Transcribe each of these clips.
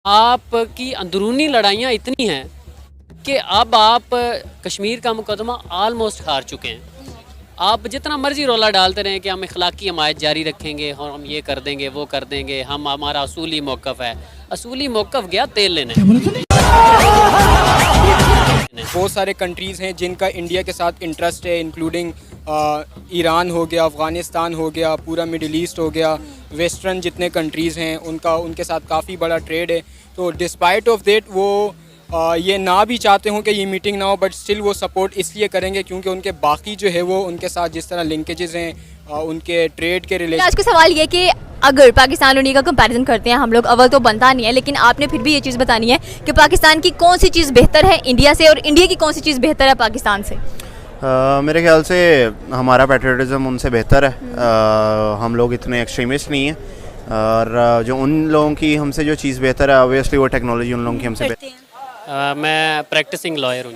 आपकी अंदरूनी लड़ाइयाँ इतनी हैं कि अब आप कश्मीर का मुकदमा आलमोस्ट हार चुके हैं। आप जितना मर्जी रौला डालते रहें कि हम इखलाकी हमायत जारी रखेंगे और हम ये कर देंगे वो कर देंगे, हम हमारा असूली मौक़िफ़ है। असूली मौक़िफ़ गया तेल लेने। बहुत सारे कंट्रीज़ हैं जिनका इंडिया के साथ इंटरेस्ट है, इंक्लूडिंग ईरान हो गया, अफ़गानिस्तान हो गया, पूरा मिडिल ईस्ट हो गया, वेस्टर्न जितने कंट्रीज़ हैं उनके साथ काफ़ी बड़ा ट्रेड है। तो डिस्पाइट ऑफ दैट वो ये ना भी चाहते हों कि ये मीटिंग ना हो, बट स्टिल वो सपोर्ट इसलिए करेंगे क्योंकि उनके बाकी जो है वो उनके साथ जिस तरह लिंकेजेस हैं, उनके ट्रेड के रिलेशन। आज का सवाल ये कि अगर पाकिस्तान और इंडिया का कंपैरिजन करते हैं हम लोग, अव्वल तो बनता नहीं है, लेकिन आपने फिर भी ये चीज़ बतानी है कि पाकिस्तान की कौन सी चीज़ बेहतर है इंडिया से और इंडिया की कौन सी चीज़ बेहतर है पाकिस्तान से। मेरे ख्याल से हमारा पैट्रियटिज़म उनसे बेहतर है। हम लोग इतने एक्सट्रीमिस्ट नहीं हैं और जो उन लोगों की हमसे जो चीज़ बेहतर है ऑब्वियसली वो टेक्नोलॉजी उन लोगों की हमसे बेहतर है। मैं प्रैक्टिसिंग लॉयर हूँ।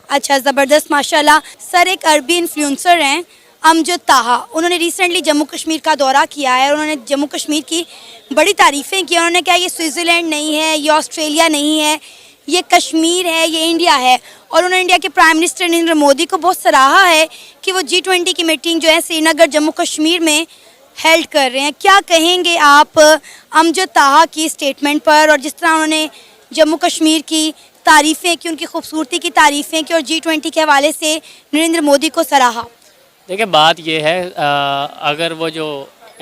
अच्छा, ज़बरदस्त, माशाल्लाह। सर एक अरबी इन्फ्लुएंसर हैं अमजद ताहा, उन्होंने रिसेंटली जम्मू कश्मीर का दौरा किया है और उन्होंने जम्मू कश्मीर की बड़ी तारीफ़ें की। उन्होंने कहा ये स्विट्ज़रलैंड नहीं है, ये ऑस्ट्रेलिया नहीं है, ये कश्मीर है, ये इंडिया है। और उन्होंने इंडिया के प्राइम मिनिस्टर नरेंद्र मोदी को बहुत सराहा है कि वो G20 की मीटिंग जो है श्रीनगर जम्मू कश्मीर में हेल्ड कर रहे हैं। क्या कहेंगे आप अमजद ताहा की स्टेटमेंट पर, और जिस तरह उन्होंने जम्मू कश्मीर की तारीफ़ें की, उनकी खूबसूरती की तारीफ़ें की और G20 के हवाले से नरेंद्र मोदी को सराहा? देखिए, बात ये है, अगर वो जो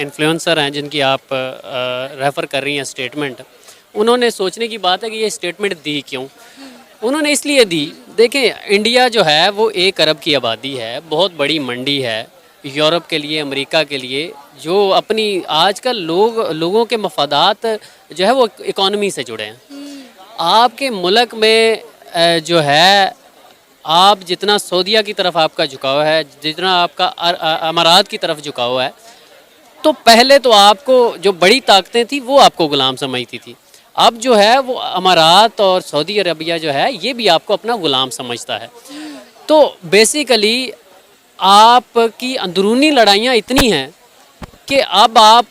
इन्फ्लुएंसर हैं जिनकी आप रेफ़र कर रही हैं स्टेटमेंट, उन्होंने सोचने की बात है कि ये स्टेटमेंट दी क्यों। उन्होंने इसलिए दी, देखें इंडिया जो है वो 1 अरब की आबादी है, बहुत बड़ी मंडी है यूरोप के लिए, अमेरिका के लिए, जो अपनी आजकल लोगों के मफादात जो है वो इकॉनमी से जुड़े हैं। आपके मुल्क में जो है, आप जितना सऊदीया की तरफ आपका झुकाव है, जितना आपका अमारात की तरफ झुकाव है, तो पहले तो आपको जो बड़ी ताकतें थी वो आपको गुलाम समझती थी। अब जो है वो अमारात और सऊदी अरबिया जो है ये भी आपको अपना गुलाम समझता है। तो बेसिकली आपकी अंदरूनी लड़ाइयाँ इतनी हैं कि अब आप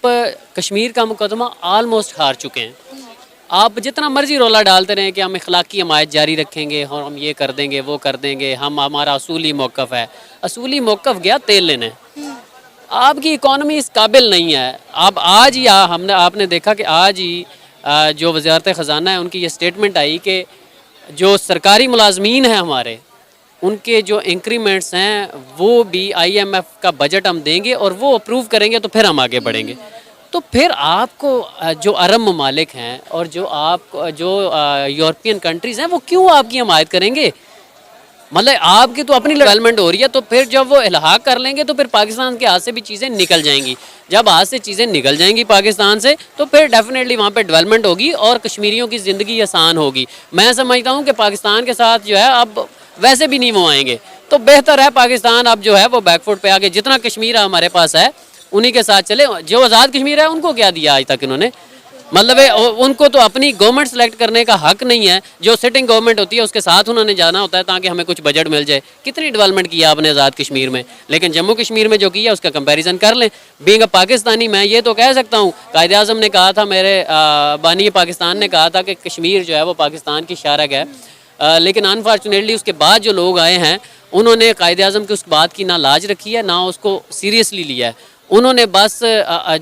कश्मीर का मुकदमा आलमोस्ट हार चुके हैं। आप जितना मर्जी रौला डालते रहें कि हम इखलाकी हमायत जारी रखेंगे और हम ये कर देंगे वो कर देंगे, हम हमारा असूली मौक़िफ़ है। असूली मौक़िफ़ गया तेल लेने। आपकी इकॉनमी इस काबिल नहीं है। अब आज ही आपने देखा कि आज ही जो वज़ारत ख़ज़ाना है उनकी ये स्टेटमेंट आई कि जो सरकारी मुलाजमीन हैं हमारे, उनके जो इंक्रीमेंट्स हैं वो भी IMF का बजट हम देंगे और वो अप्रूव करेंगे तो फिर हम आगे बढ़ेंगे। तो फिर आपको जो अरब ममालिक हैं और जो यूरोपियन कंट्रीज़ हैं वो क्यों आपकी हमायत करेंगे। मतलब आपकी तो अपनी डेवलपमेंट हो रही है, तो फिर जब वो इल्हाक कर लेंगे तो फिर पाकिस्तान के हाथ से भी चीज़ें निकल जाएंगी। जब हाथ से चीज़ें निकल जाएंगी पाकिस्तान से तो फिर डेफिनेटली वहाँ पे डेवलपमेंट होगी और कश्मीरियों की ज़िंदगी आसान होगी। मैं समझता हूँ कि पाकिस्तान के साथ जो है अब वैसे भी नहीं वो आएंगे, तो बेहतर है पाकिस्तान अब जो है वो बैकफुट पे आके जितना कश्मीर हमारे पास है उन्हीं के साथ चले। जो आज़ाद कश्मीर है उनको क्या दिया आज तक इन्होंने, मतलब उनको तो अपनी गवर्नमेंट सेलेक्ट करने का हक नहीं है। जो सिटिंग गवर्नमेंट होती है उसके साथ उन्होंने जाना होता है ताकि हमें कुछ बजट मिल जाए। कितनी डेवलपमेंट किया आपने आज़ाद कश्मीर में, लेकिन जम्मू कश्मीर में जो किया उसका कंपैरिजन कर लें। बीइंग अ पाकिस्तानी मैं ये तो कह सकता हूँ, कायदे आज़म ने कहा था, मेरे बानी पाकिस्तान ने कहा था कि कश्मीर जो है वो पाकिस्तान की शारक है, लेकिन अनफॉर्चुनेटली उसके बाद जो लोग आए हैं उन्होंने कायदे आज़म की उस बात की ना लाज रखी है ना उसको सीरियसली लिया है। उन्होंने बस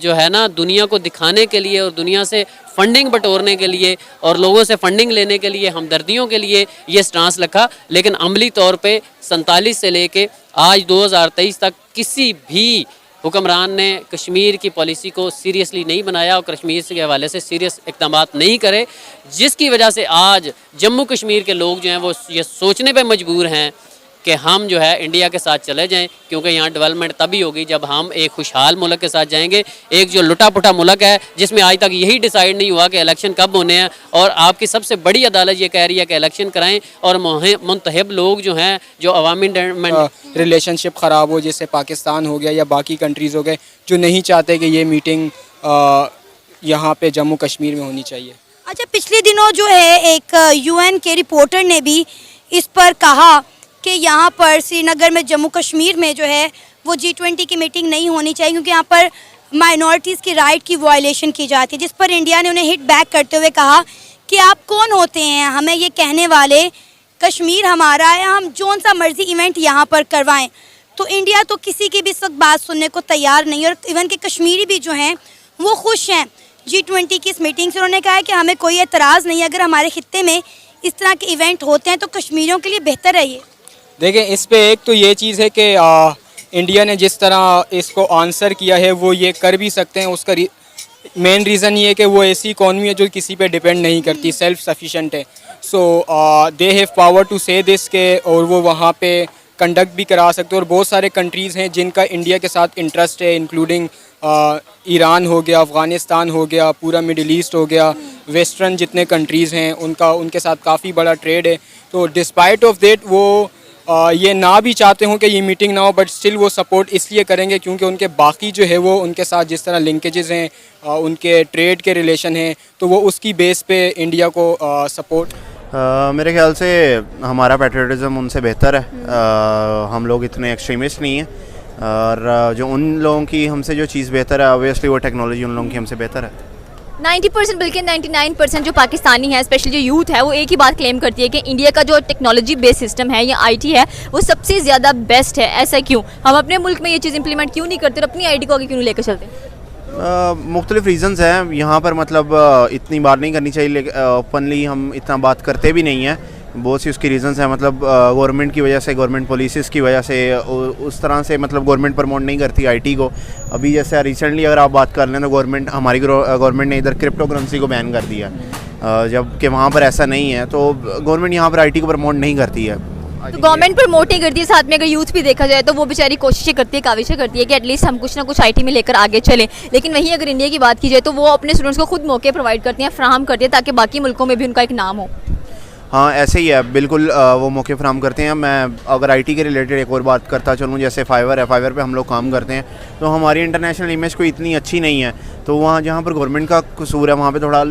जो है ना दुनिया को दिखाने के लिए और दुनिया से फंडिंग बटोरने के लिए और लोगों से फंडिंग लेने के लिए, हमदर्दियों के लिए ये स्टांस रखा, लेकिन अमली तौर पे 47 से लेके आज 2023 तक किसी भी हुक्मरान ने कश्मीर की पॉलिसी को सीरियसली नहीं बनाया और कश्मीर के हवाले से सीरियस इक़दाम नहीं करे, जिसकी वजह से आज जम्मू कश्मीर के लोग जो हैं वो ये सोचने पे मजबूर हैं कि हम जो है इंडिया के साथ चले जाएं, क्योंकि यहाँ डेवलपमेंट तभी होगी जब हम एक खुशहाल मुल्क के साथ जाएंगे। एक जो लुटा पुटा मुल्क है जिसमें आज तक यही डिसाइड नहीं हुआ कि इलेक्शन कब होने हैं, और आपकी सबसे बड़ी अदालत ये कह रही है कि इलेक्शन कराएं, और मुंतहिब लोग जो हैं, जो अवामी रिलेशनशिप ख़राब हो, जैसे पाकिस्तान हो गया या बाकी कंट्रीज़ हो गए, जो नहीं चाहते कि ये मीटिंग यहाँ पे जम्मू कश्मीर में होनी चाहिए। अच्छा, पिछले दिनों जो है एक UN के रिपोर्टर ने भी इस पर कहा कि यहाँ पर श्रीनगर में जम्मू कश्मीर में जो है वो G20 की मीटिंग नहीं होनी चाहिए क्योंकि यहाँ पर माइनॉरिटीज़ की राइट की वायलेशन की जाती है, जिस पर इंडिया ने उन्हें हिट बैक करते हुए कहा कि आप कौन होते हैं हमें ये कहने वाले, कश्मीर हमारा है, हम जौन सा मर्जी इवेंट यहाँ पर करवाएं। तो इंडिया तो किसी की भी इस वक्त बात सुनने को तैयार नहीं है, और इवन के कश्मीरी भी जो हैं वो खुश हैं G20 की इस मीटिंग से। उन्होंने कहा है कि हमें कोई एतराज़ नहीं है, अगर हमारे खित्ते में इस तरह के इवेंट होते हैं तो कश्मीरियों के लिए बेहतर है ये। देखें, इस पे एक तो ये चीज़ है कि इंडिया ने जिस तरह इसको आंसर किया है वो ये कर भी सकते हैं। उसका मेन रीज़न ये है कि वो ऐसी इकॉनमी है जो किसी पे डिपेंड नहीं करती, सेल्फ सफिशेंट है। सो दे हैव पावर टू से दिस के, और वो वहाँ पे कंडक्ट भी करा सकते हैं। और बहुत सारे कंट्रीज़ हैं जिनका इंडिया के साथ इंटरेस्ट है, इंक्लूडिंग ईरान हो गया, अफ़गानिस्तान हो गया, पूरा मिडिल ईस्ट हो गया, वेस्टर्न जितने कंट्रीज़ हैं उनके साथ काफ़ी बड़ा ट्रेड है। तो डिस्पाइट ऑफ दैट वो ये ना भी चाहते हों कि ये मीटिंग ना हो, बट स्टिल वो सपोर्ट इसलिए करेंगे क्योंकि उनके बाकी जो है वो उनके साथ जिस तरह लिंकेजेस हैं, उनके ट्रेड के रिलेशन हैं, तो वो उसकी बेस पे इंडिया को सपोर्ट। मेरे ख्याल से हमारा पैट्रियटिज़म उनसे बेहतर है। हम लोग इतने एक्सट्रीमिस्ट नहीं हैं, और जो उन लोगों की हमसे जो चीज़ बेहतर है, ऑब्वियसली वो टेक्नोलॉजी उन लोगों की हमसे बेहतर है। 90% बल्कि 99% जो पाकिस्तानी है, स्पेशली जो यूथ है, वो एक ही बात क्लेम करती है कि इंडिया का जो टेक्नोलॉजी बेस्ड सिस्टम है या आईटी है वो सबसे ज़्यादा बेस्ट है। ऐसा क्यों? हम अपने मुल्क में ये चीज़ इंप्लीमेंट क्यों नहीं करते और अपनी आईटी को आगे क्यों नहीं लेकर चलते? मुख्तलिफ रीज़न्स हैं यहाँ पर, मतलब इतनी बात नहीं करनी चाहिए, लेकिन ओपनली हम इतना बात करते भी नहीं हैं। बहुत सी उसकी रीज़न्स हैं, मतलब गवर्नमेंट की वजह से, गवर्नमेंट पॉलिसीज़ की वजह से, उस तरह से मतलब गवर्नमेंट प्रमोट नहीं करती आईटी को। अभी जैसे रिसेंटली अगर आप बात कर लें तो हमारी गवर्नमेंट ने इधर क्रिप्टो करेंसी को बैन कर दिया, जबकि वहाँ पर ऐसा नहीं है। तो गवर्नमेंट यहाँ पर आईटी को प्रमोट नहीं करती है। तो गवर्नमेंट प्रमोट नहीं करती है, साथ में अगर यूथ भी देखा जाए तो वो बेचारी कोशिशें करती है, काविशें करती है कि एटलीस्ट हम कुछ ना कुछ आईटी में लेकर आगे चलें। लेकिन वहीं अगर इंडिया की बात की जाए तो वो अपने स्टूडेंट्स को खुद मौके प्रोवाइड करती हैं, फ्राहम करती है, ताकि बाकी मुल्कों में भी उनका एक नाम हो। हाँ, ऐसे ही है, बिल्कुल वो मौके फराम करते हैं। मैं अगर आईटी के रिलेटेड एक और बात करता चलूँ, जैसे फाइवर है, फाइवर पे हम लोग काम करते हैं, तो हमारी इंटरनेशनल इमेज कोई इतनी अच्छी नहीं है। तो वहाँ जहाँ पर गवर्नमेंट का कसूर है, वहाँ पे थोड़ा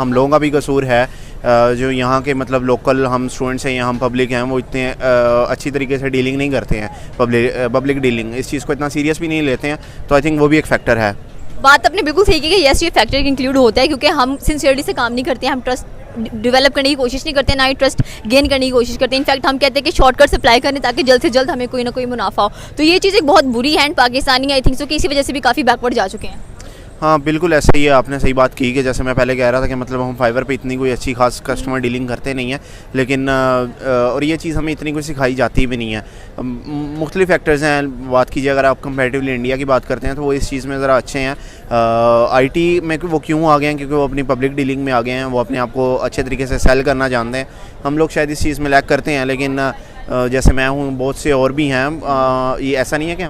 हम लोगों का भी कसूर है। जो यहाँ के मतलब लोकल हम स्टूडेंट्स हैं या हम पब्लिक हैं, वो इतने अच्छी तरीके से डीलिंग नहीं करते हैं, पब्लिक डीलिंग, इस चीज़ को इतना सीरियस भी नहीं लेते हैं। तो आई थिंक वो भी एक फैक्टर है। बात अपने बिल्कुल ठीक है कि यस, ये फैक्टर इंक्लूड होता है, क्योंकि हम सिंसियरिटी से काम नहीं करते हैं, हम ट्रस्ट डेवलप करने की कोशिश नहीं करते, ना ही ट्रस्ट गेन करने की कोशिश करते हैं। इनफैक्ट हम कहते हैं कि शॉर्टकट सप्लाई करने ताकि जल्द से जल्द हमें कोई ना कोई मुनाफा हो। तो ये चीज़ एक बहुत बुरी है, and Pakistani I think so कि इसी वजह से भी काफ़ी बैकवर्ड जा चुके हैं। हाँ, बिल्कुल ऐसा ही है, आपने सही बात की कि जैसे मैं पहले कह रहा था कि मतलब हम फाइवर पे इतनी कोई अच्छी खास कस्टमर डीलिंग करते नहीं है, लेकिन और ये चीज़ हमें इतनी कोई सिखाई जाती भी नहीं है। मुख्तलिफ फैक्टर्स हैं। बात कीजिए अगर आप कंपैरेटिवली इंडिया की बात करते हैं तो वो इस चीज़ में ज़रा अच्छे हैं। आईटी में वो क्यों आ गए हैं? क्योंकि वो अपनी पब्लिक डीलिंग में आ गए हैं, वो अपने आप को अच्छे तरीके से सेल करना जानते हैं। हम लोग शायद इस चीज़ में लैक करते हैं, लेकिन जैसे मैं हूँ, बहुत से और भी हैं। ये ऐसा नहीं है कि